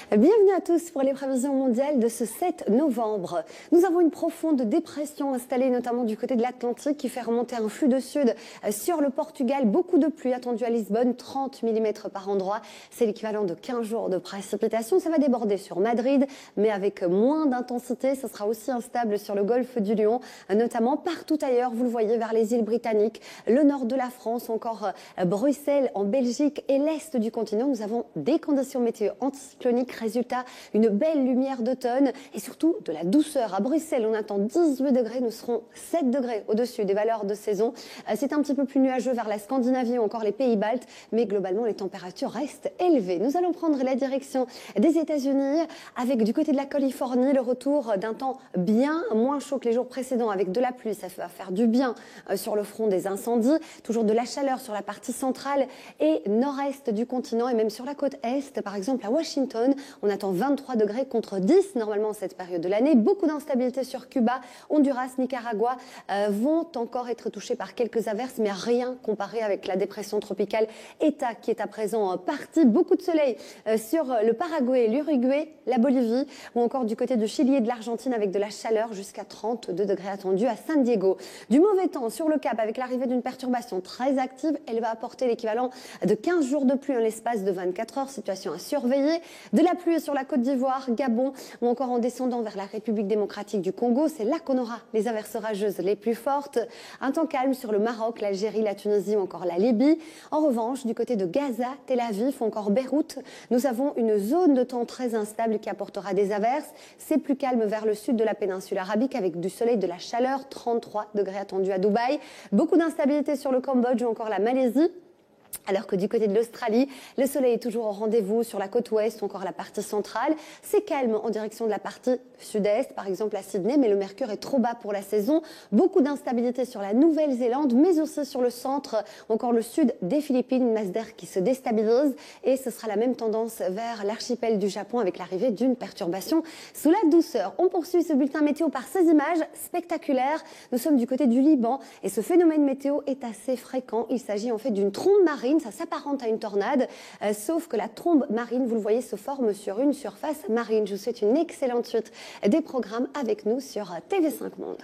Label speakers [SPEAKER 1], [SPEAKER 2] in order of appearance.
[SPEAKER 1] Bienvenue à tous pour les prévisions mondiales de ce 7 novembre. Nous avons une profonde dépression installée notamment du côté de l'Atlantique qui fait remonter un flux de sud sur le Portugal. Beaucoup de pluie attendue à Lisbonne, 30 mm par endroit. C'est l'équivalent de 15 jours de précipitations. Ça va déborder sur Madrid, mais avec moins d'intensité. Ça sera aussi instable sur le golfe du Lion, notamment partout ailleurs. Vous le voyez vers les îles britanniques, le nord de la France, encore Bruxelles en Belgique et l'est du continent. Nous avons des conditions météo anticycloniques. Résultat, une belle lumière d'automne et surtout de la douceur. À Bruxelles, on attend 18 degrés, nous serons 7 degrés au-dessus des valeurs de saison. C'est un petit peu plus nuageux vers la Scandinavie ou encore les pays baltes, mais globalement, les températures restent élevées. Nous allons prendre la direction des États-Unis avec du côté de la Californie le retour d'un temps bien moins chaud que les jours précédents avec de la pluie. Ça va faire du bien sur le front des incendies. Toujours de la chaleur sur la partie centrale et nord-est du continent et même sur la côte est, par exemple à Washington. On attend 23 degrés contre 10 normalement en cette période de l'année. Beaucoup d'instabilité sur Cuba, Honduras, Nicaragua vont encore être touchés par quelques averses, mais rien comparé avec la dépression tropicale ETA qui est à présent partie. Beaucoup de soleil sur le Paraguay, l'Uruguay, la Bolivie ou encore du côté du Chili et de l'Argentine avec de la chaleur jusqu'à 32 degrés attendus à San Diego. Du mauvais temps sur le Cap avec l'arrivée d'une perturbation très active. Elle va apporter l'équivalent de 15 jours de pluie en l'espace de 24 heures. Situation à surveiller. De la pluie sur la Côte d'Ivoire, Gabon ou encore en descendant vers la République démocratique du Congo. C'est là qu'on aura les averses orageuses les plus fortes. Un temps calme sur le Maroc, l'Algérie, la Tunisie ou encore la Libye. En revanche, du côté de Gaza, Tel Aviv ou encore Beyrouth, nous avons une zone de temps très instable qui apportera des averses. C'est plus calme vers le sud de la péninsule arabique avec du soleil, de la chaleur, 33 degrés attendus à Dubaï. Beaucoup d'instabilité sur le Cambodge ou encore la Malaisie. Alors que du côté de l'Australie, le soleil est toujours au rendez-vous sur la côte ouest ou encore la partie centrale. C'est calme en direction de la partie sud-est, par exemple à Sydney, mais le mercure est trop bas pour la saison. Beaucoup d'instabilité sur la Nouvelle-Zélande, mais aussi sur le centre, encore le sud des Philippines, Masdar qui se déstabilise. Et ce sera la même tendance vers l'archipel du Japon avec l'arrivée d'une perturbation sous la douceur. On poursuit ce bulletin météo par ces images spectaculaires. Nous sommes du côté du Liban et ce phénomène météo est assez fréquent. Il s'agit en fait d'une trombe marine. Ça s'apparente à une tornade, sauf que la trombe marine, vous le voyez, se forme sur une surface marine. Je vous souhaite une excellente suite des programmes avec nous sur TV5 Monde.